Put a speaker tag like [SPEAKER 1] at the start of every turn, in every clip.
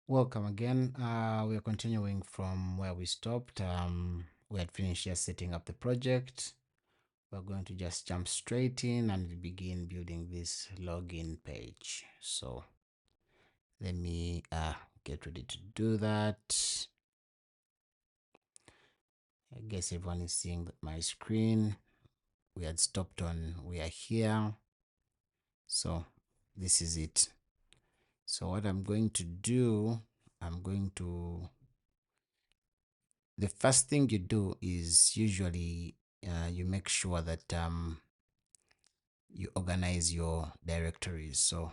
[SPEAKER 1] Welcome again. We are continuing from where we stopped. We had finished just setting up the project. We're going to just jump straight in and begin building this login page. So let me get ready to do that. I guess everyone is seeing my screen. We had stopped on we are here. So this is it. So what I'm going to do, the first thing you do is usually you make sure that you organize your directories. So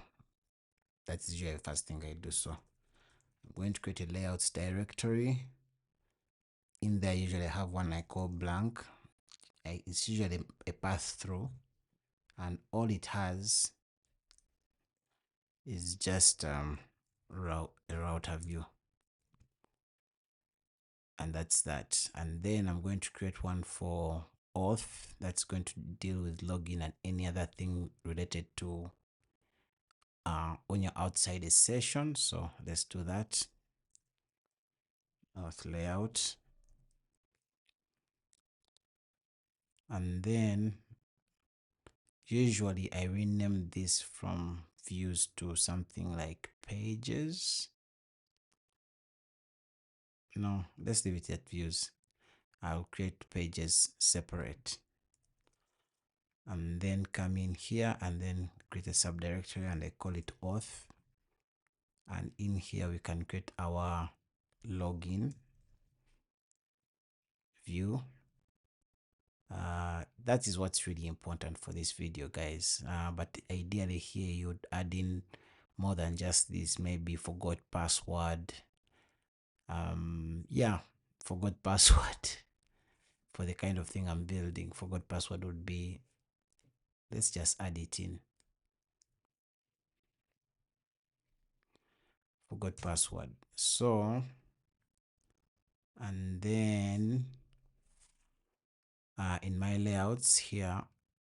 [SPEAKER 1] that's usually the first thing I do. So I'm going to create a layouts directory. In there, usually I have one I call blank. It's usually a path through, and all it has is just a router view. And that's that. And then I'm going to create one for auth that's going to deal with login and any other thing related to when you're outside a session. So let's do that. Auth layout. And then usually I rename this from views to something like pages. No, let's leave it at views. I'll create pages separate. And then come in here and then create a subdirectory and I call it auth. And in here we can create our login view. That is what's really important for this video, guys. But ideally here you'd add in more than just this, maybe forgot password. Yeah, forgot password for the kind of thing I'm building. Forgot password would be, let's just add it in. Forgot password. So, and then in my layouts here,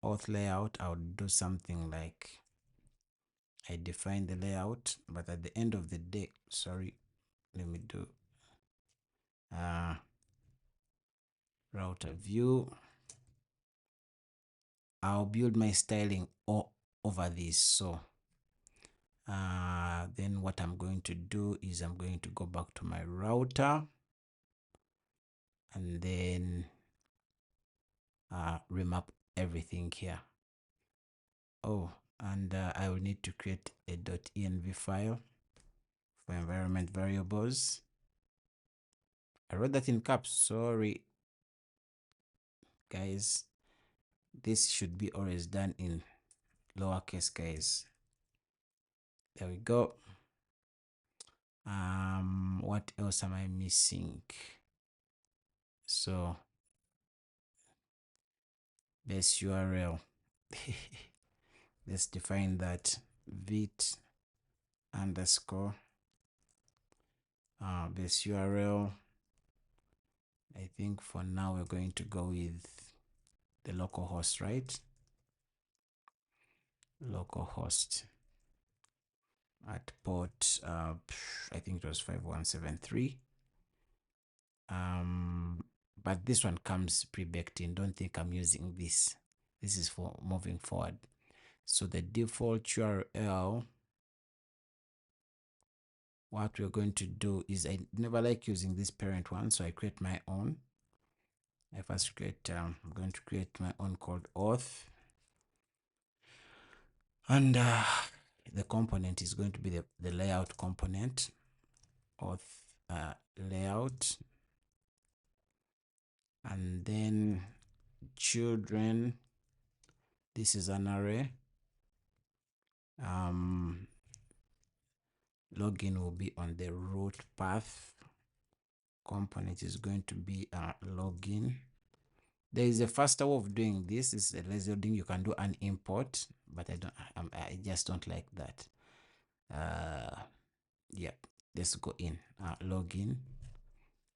[SPEAKER 1] auth layout, I would do something like I define the layout, but at the end of the day, sorry, let me do router view. I'll build my styling over this. So then what I'm going to do is I'm going to go back to my router and then remap everything here. Oh, and I will need to create a .env file for environment variables. I wrote that in caps, sorry guys. This should be always done in lowercase, guys. There we go. What else am I missing? So base URL. Let's define that vit underscore base URL. I think for now we're going to go with the localhost, right? Localhost at port I think it was 5173. But this one comes pre-baked in. Don't think I'm using this. This is for moving forward. So the default URL, what we're going to do is, I never like using this parent one, so I create my own. I first create, I'm going to create my own called auth. And the component is going to be the layout component, auth layout. And then children, this is an array. Login will be on the root path. Component is going to be login. There is a faster way of doing this. Is a lazy loading. You can do an import, but I just don't like that. Yeah, let's go in login.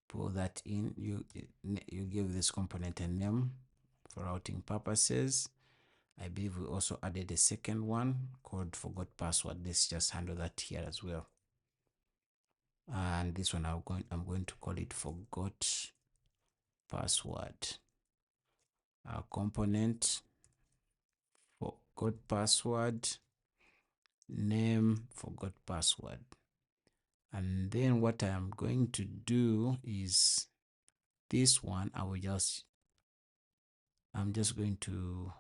[SPEAKER 1] Pull that in. You give this component a name for routing purposes. I believe we also added a second one called forgot password. Let's just handle that here as well. And this one I'm going to call it forgot password. Our component forgot password, name forgot password. And then what I am going to do is this one, I'm just going to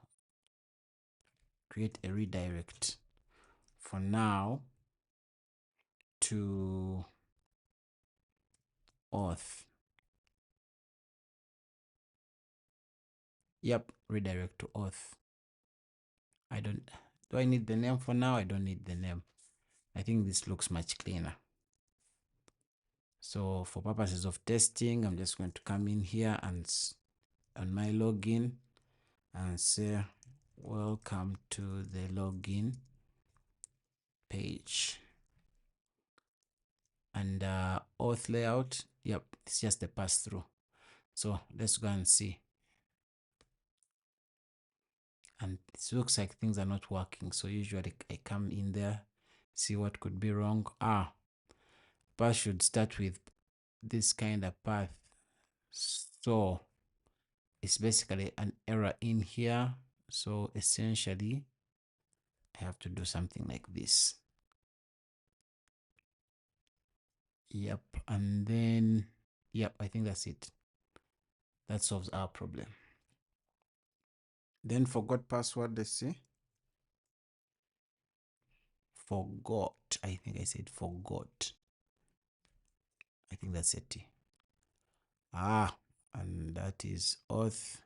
[SPEAKER 1] create a redirect for now to auth. Yep, redirect to auth. Do I need the name for now? I don't need the name. I think this looks much cleaner. So for purposes of testing, I'm just going to come in here and on my login and say, welcome to the login page. And auth layout, yep, it's just the pass through. So let's go and see. And it looks like things are not working. So usually I come in there, see what could be wrong. Path should start with this kind of path. So it's basically an error in here. So essentially I have to do something like this. Yep. And then, yep, I think that's it. That solves our problem. Then forgot password, let's see. Forgot. I think I said forgot. I think that's it. And that is auth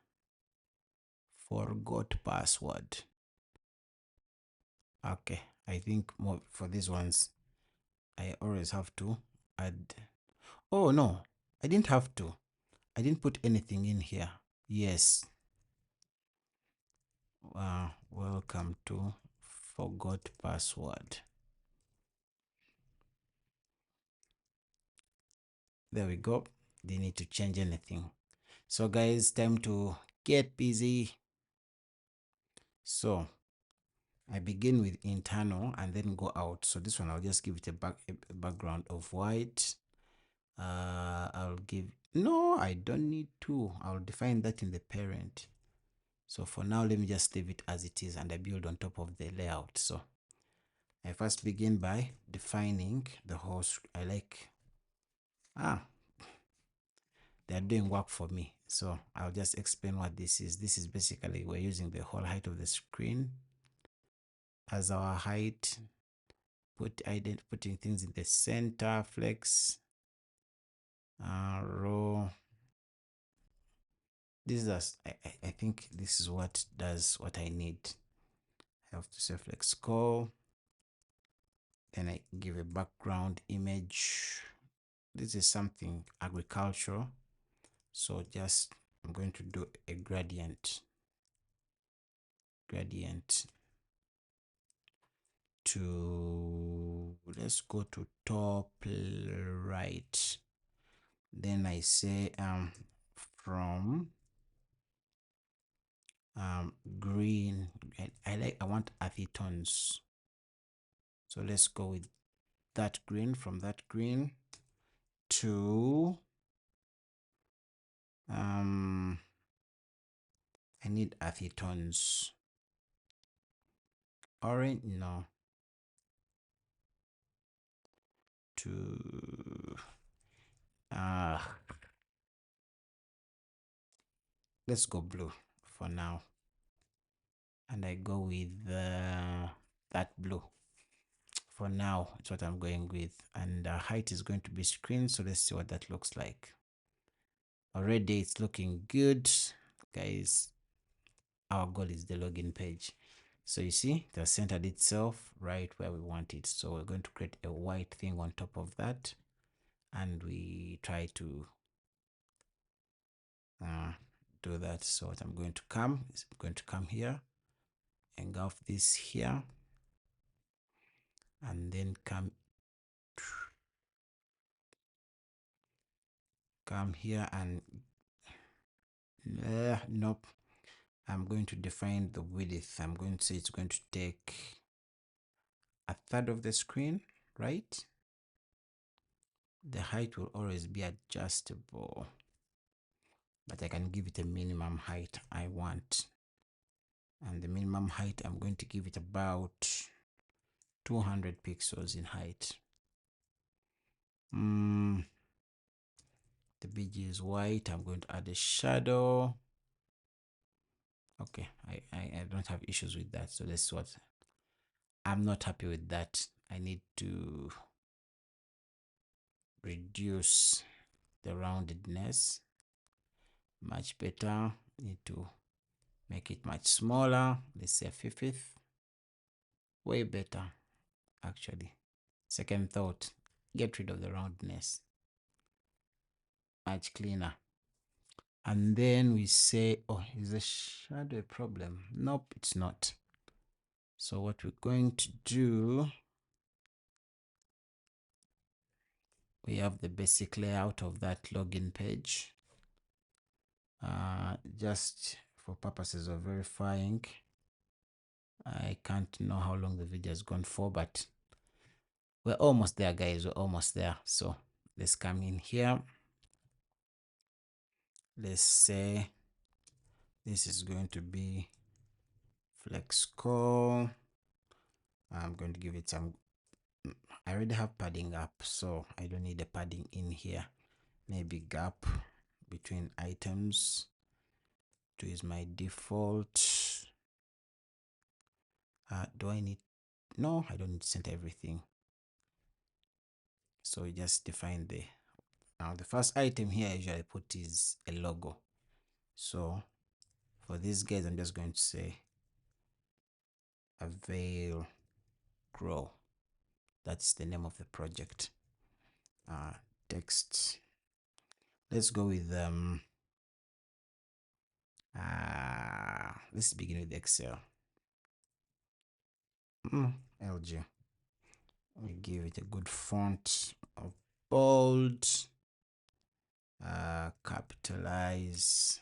[SPEAKER 1] forgot password. Okay, I think more for these ones, I always have to add. Oh no, I didn't have to. I didn't put anything in here. Yes. Welcome to forgot password. There we go. Didn't need to change anything. So guys, time to get busy. So I begin with internal and then go out. So this one, I'll just give it a background of white. I'll give, no, I don't need to. I'll define that in the parent. So for now, let me just leave it as it is and I build on top of the layout. So I first begin by defining the host. I like, they're doing work for me. So I'll just explain what this is. This is basically, we're using the whole height of the screen as our height, putting things in the center, flex, row. This is, I think this is what does what I need. I have to say flex call. Then I give a background image. This is something agricultural. So just, I'm going to do a gradient to, let's go to top right. Then I say from green, I want earthy tones. So let's go with that green, from that green to I need earthy tones. Orange, no. To let's go blue for now. And I go with that blue. For now, it's what I'm going with. And height is going to be screen. So let's see what that looks like. Already it's looking good. Guys, our goal is the login page. So you see, it has centered itself right where we want it. So we're going to create a white thing on top of that. And we try to do that. So what I'm going to come is I'm going to come here, engulf this here, and then come here and nope. I'm going to define the width. I'm going to say it's going to take a third of the screen, right? The height will always be adjustable, but I can give it a minimum height I want. And the minimum height, I'm going to give it about 200 pixels in height. The BG is white. I'm going to add a shadow. Okay, I don't have issues with that. So this is what I'm not happy with that. I need to reduce the roundedness much better. Need to make it much smaller. Let's say a fifth. Way better, actually. Second thought, get rid of the roundness. Much cleaner. And then we say, oh, is the shadow a problem? Nope, it's not. So what we're going to do, we have the basic layout of that login page. Just for purposes of verifying, I can't know how long the video has gone for, but we're almost there, guys. We're almost there. So let's come in here. Let's say this is going to be flex core. I'm going to give it some, I already have padding up, so I don't need a padding in here. Maybe gap between items. 2 is my default. Do I need, no, I don't need to center everything. So we just define the, now the first item here I usually put is a logo. So for these guys, I'm just going to say avail grow. That's the name of the project. Text. Let's go with let's begin with Excel. LG. We give it a good font of bold. Capitalize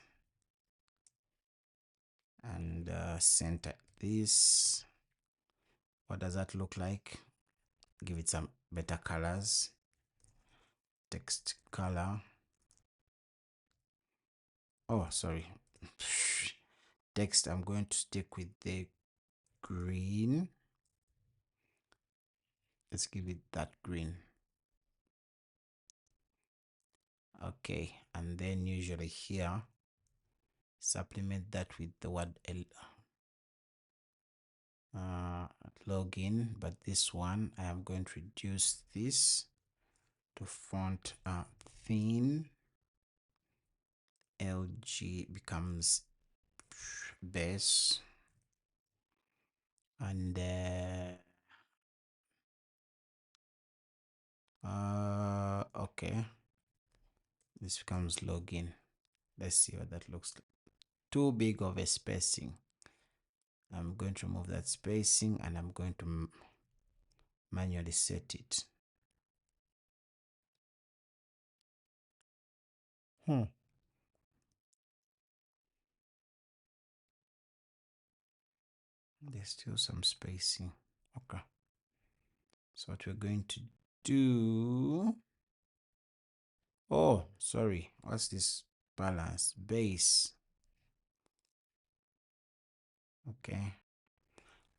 [SPEAKER 1] and center this. What does that look like? Give it some better colors. Text color. Oh, sorry. Text, I'm going to stick with the green. Let's give it that green. Okay, and then usually here, supplement that with the word login, but this one I am going to reduce this to font thin. LG becomes base, and okay, this becomes login. Let's see what that looks like. Too big of a spacing. I'm going to remove that spacing and I'm going to manually set it. There's still some spacing. Okay. So what we're going to do, oh, sorry, what's this balance? Base. Okay.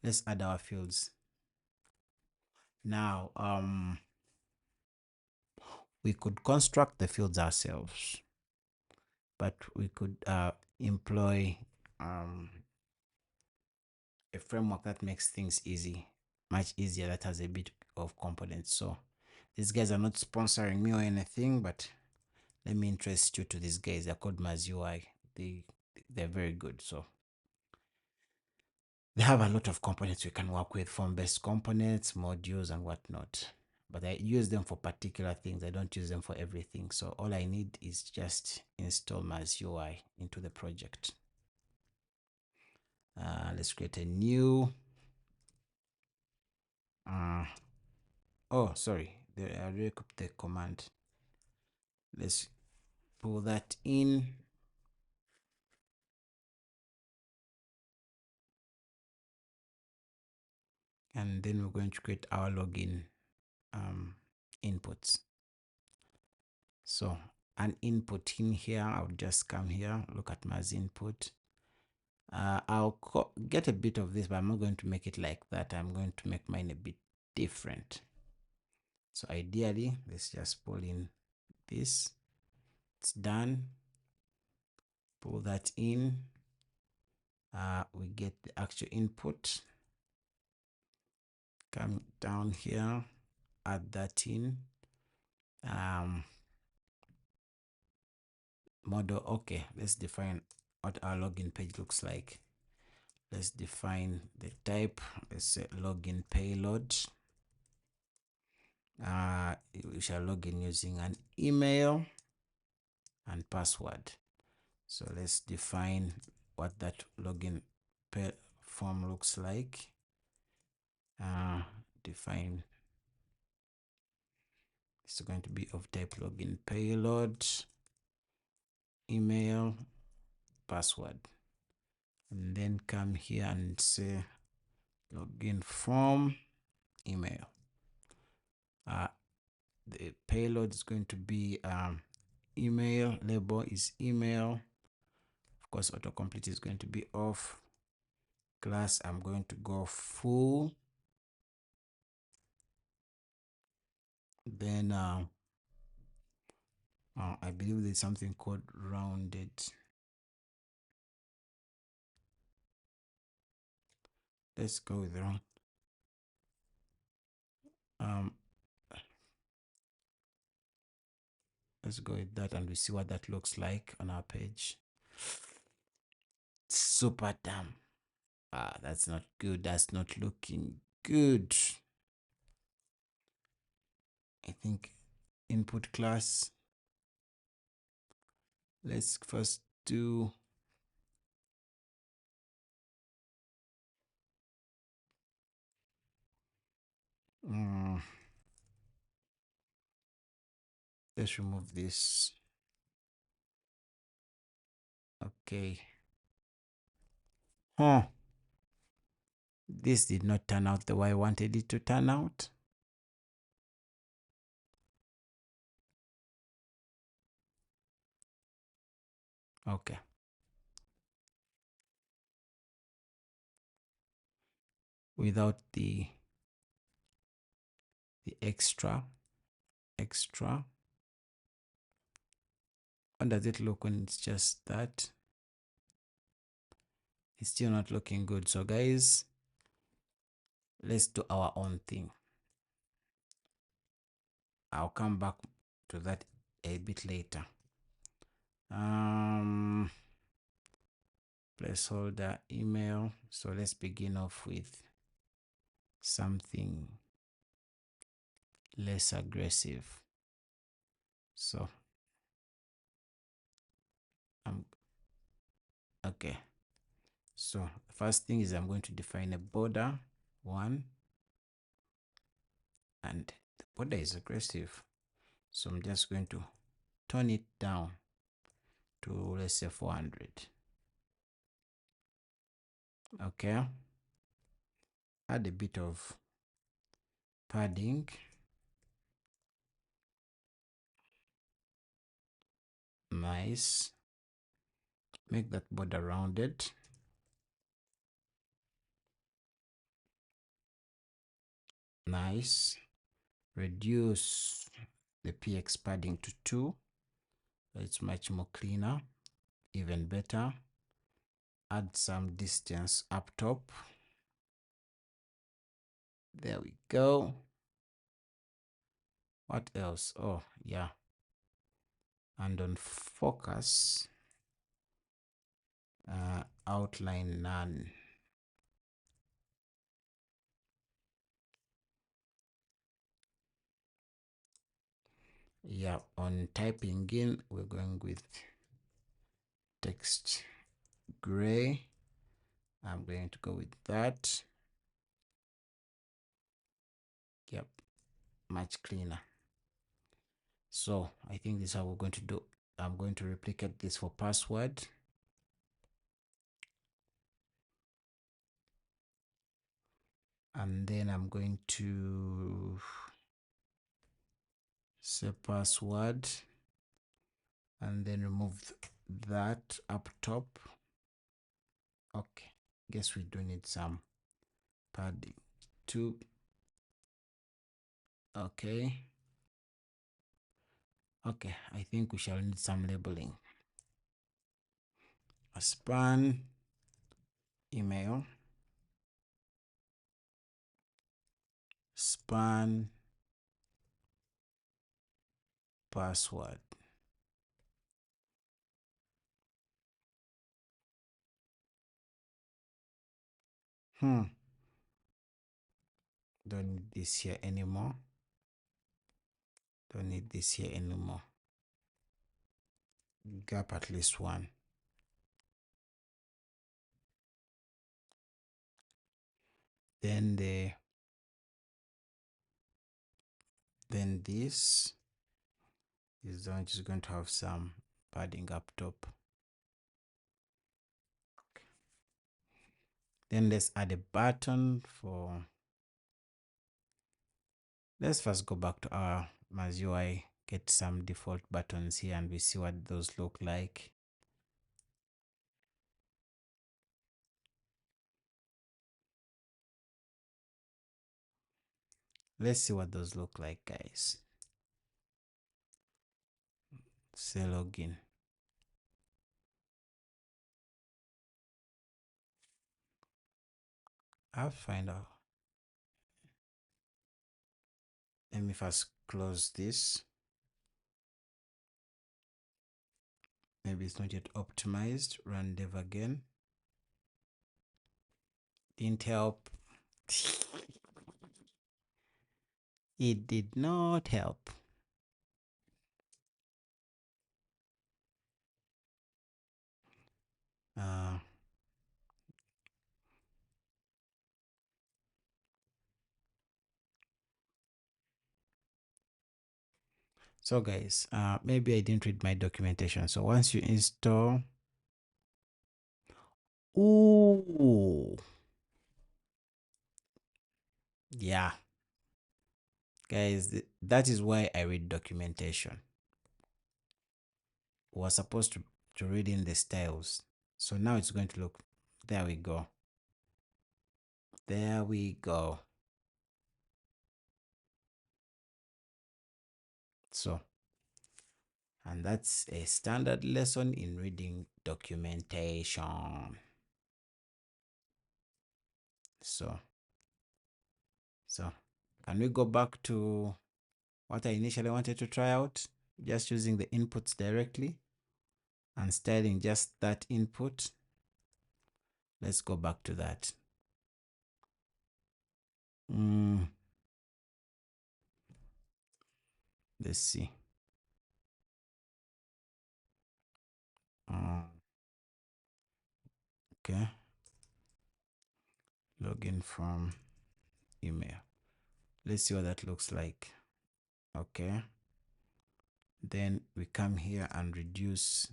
[SPEAKER 1] Let's add our fields. Now, we could construct the fields ourselves, but we could employ a framework that makes things easy, much easier, that has a bit of components. So these guys are not sponsoring me or anything, but let me interest you to these guys. They're called Maz UI. They're very good. So they have a lot of components we can work with, form-based components, modules, and whatnot. But I use them for particular things. I don't use them for everything. So all I need is just install Maz UI into the project. Let's create a new. Oh, sorry. I already copied the command. Let's pull that in. And then we're going to create our login inputs. So an input in here, I'll just come here, look at my input. I'll get a bit of this, but I'm not going to make it like that. I'm going to make mine a bit different. So ideally, let's just pull in this. It's done. Pull that in. We get the actual input. Come down here, add that in. Model. Okay, let's define what our login page looks like. Let's define the type. Let's say login payload. We shall log in using an email and password. So let's define what that login form looks like. Define, it's going to be of type login payload, email, password, and then come here and say login form, email. The payload is going to be email, label is email. Of course, autocomplete is going to be off. Class, I'm going to go full. Then I believe there's something called rounded. Let's go with round. Let's go with that and we see what that looks like on our page. Super dumb. That's not good. That's not looking good. I think input class. Let's first do let's remove this. Okay. This did not turn out the way I wanted it to turn out. Okay. Without the extra. How does it look when it's just that? It's still not looking good. So guys, let's do our own thing. I'll come back to that a bit later. Placeholder email. So let's begin off with something less aggressive. So okay. So the first thing is I'm going to define a border 1, and the border is aggressive. So I'm just going to tone it down to, let's say, 400. Okay. Add a bit of padding. Nice. Make that border rounded. Nice. Reduce the px padding to 2. It's much more cleaner, even better. Add some distance up top. There we go. What else? Oh yeah, and on focus, outline none. Yeah, on typing in, we're going with text gray. I'm going to go with that. Yep, much cleaner. So I think this is how we're going to do. I'm going to replicate this for password. And then I'm going to say password. and then remove that up top. Okay, guess we do need some padding too. Okay, I think we shall need some labeling. A span email, span password. Don't need this here anymore. Don't need this here anymore. Gap at least one. Then this is just going to have some padding up top. Okay. Then let's add a button for. Let's first go back to our MazUI, get some default buttons here, and we see what those look like. Let's see what those look like, guys. Say login. I'll find out. Let me first close this. Maybe it's not yet optimized. Run dev again. Didn't help. It did not help. So guys, maybe I didn't read my documentation. So once you install, ooh, yeah, guys, that is why I read documentation. We're supposed to read in the styles. So now it's going to look, there we go. There we go. So, and that's a standard lesson in reading documentation. So can we go back to what I initially wanted to try out? Just using the inputs directly and styling just that input. Let's go back to that. Let's see. Okay. Login from email. Let's see what that looks like. Okay. Then we come here and reduce.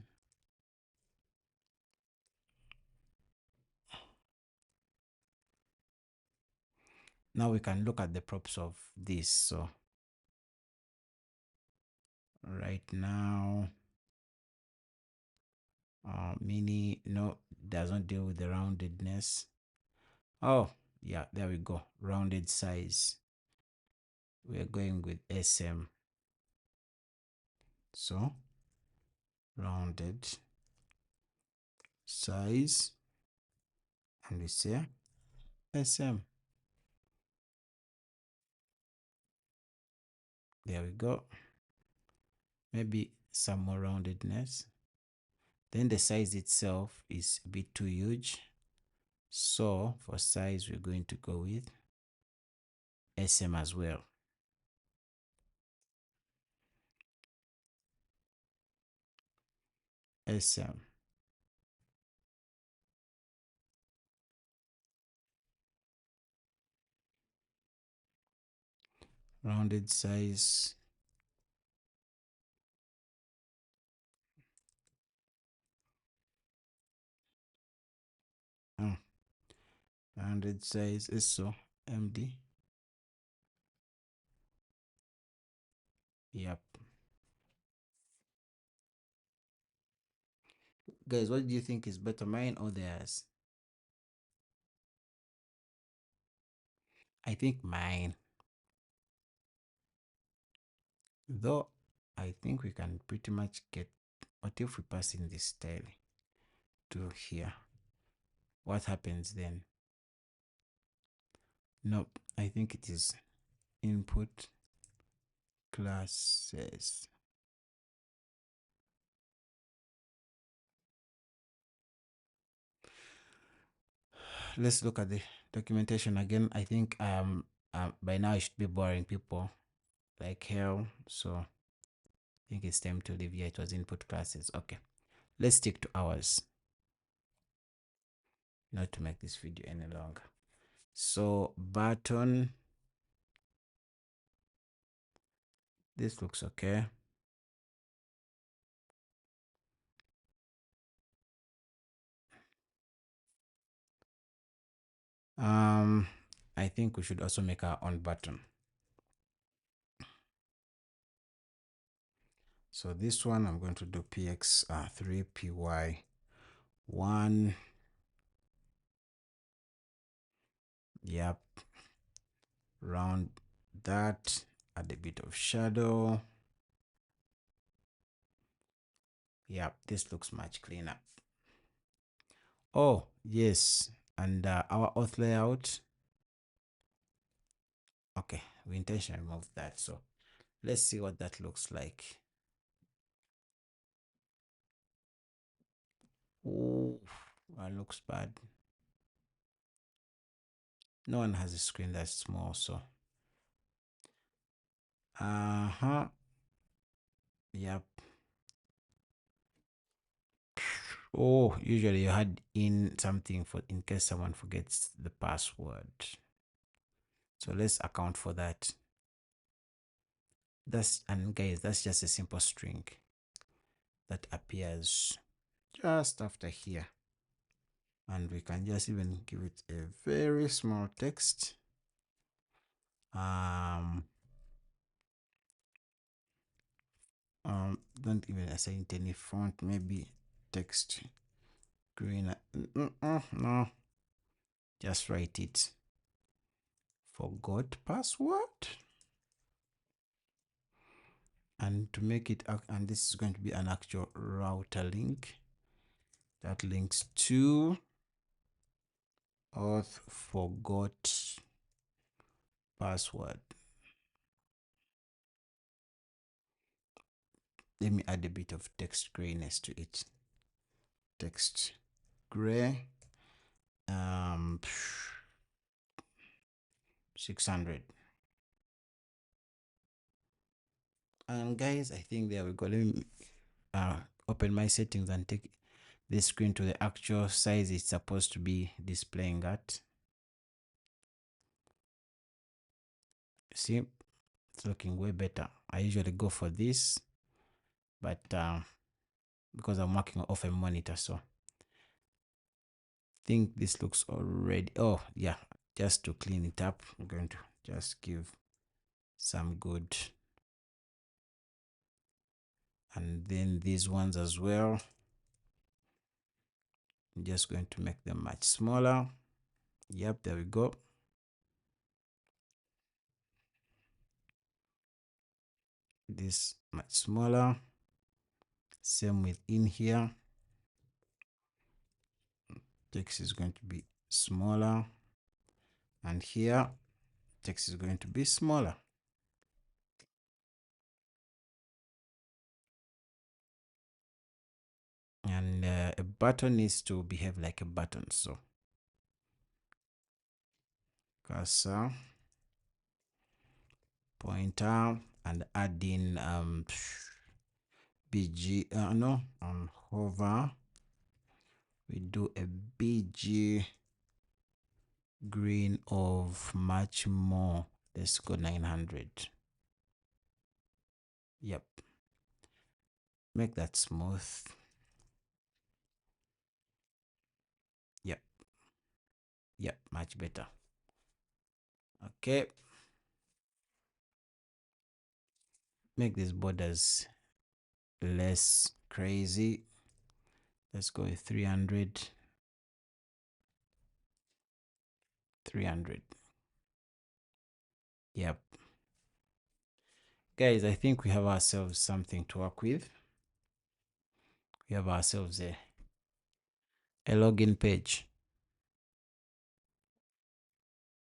[SPEAKER 1] Now we can look at the props of this. So right now, mini doesn't deal with the roundedness. Oh yeah, there we go. Rounded size. We are going with SM. So rounded size, and we say SM. There we go. Maybe some more roundedness. Then the size itself is a bit too huge. So for size, we're going to go with SM as well. SM. Rounded size. Rounded size is so MD. Yep. Guys, what do you think is better, mine or theirs? I think mine. Though I think we can pretty much get, what if we pass in this style to here? What happens then? Nope, I think it is input classes. Let's look at the documentation again. I think by now it should be boring people like hell. So I think it's time to leave here. It was input classes. Okay, let's stick to ours, not to make this video any longer. So button, this looks okay. I think we should also make our own button. So this one I'm going to do px3 py1. Yep, round that, add a bit of shadow. Yep, this looks much cleaner. Oh yes, and our auth layout. Okay, we intentionally removed that, so let's see what that looks like. Oh, that looks bad. No one has a screen that's small, so yep. Oh, usually you had in something for in case someone forgets the password, so let's account for that. And guys, that's just a simple string that appears just after here, and we can just even give it a very small text. Don't even assign it any font, maybe text green. No, just write it, forgot password. And to make it, and this is going to be an actual router link that links to auth forgot password. Let me add a bit of text grayness to it. Text gray, 600. And guys, I think there we go. Let me open my settings and take this screen to the actual size it's supposed to be displaying at. See, it's looking way better. I usually go for this, but because I'm working off a monitor, so I think this looks already, oh yeah, just to clean it up, I'm going to just give some good, and then these ones as well, I'm just going to make them much smaller. Yep, there we go. This much smaller, same with in here. Text is going to be smaller, and here text is going to be smaller. And a button needs to behave like a button, so cursor, pointer, and add in bg hover. We do a bg green of much more. Let's go 900. Yep, make that smooth. Yep, much better. Okay, make these borders less crazy. Let's go with 300. 300. Yep. Guys, I think we have ourselves something to work with. We have ourselves a login page.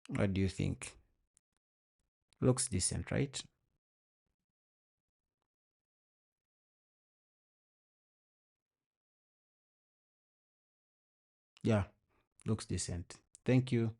[SPEAKER 1] What do you think? Looks decent, right? Yeah, looks decent. Thank you.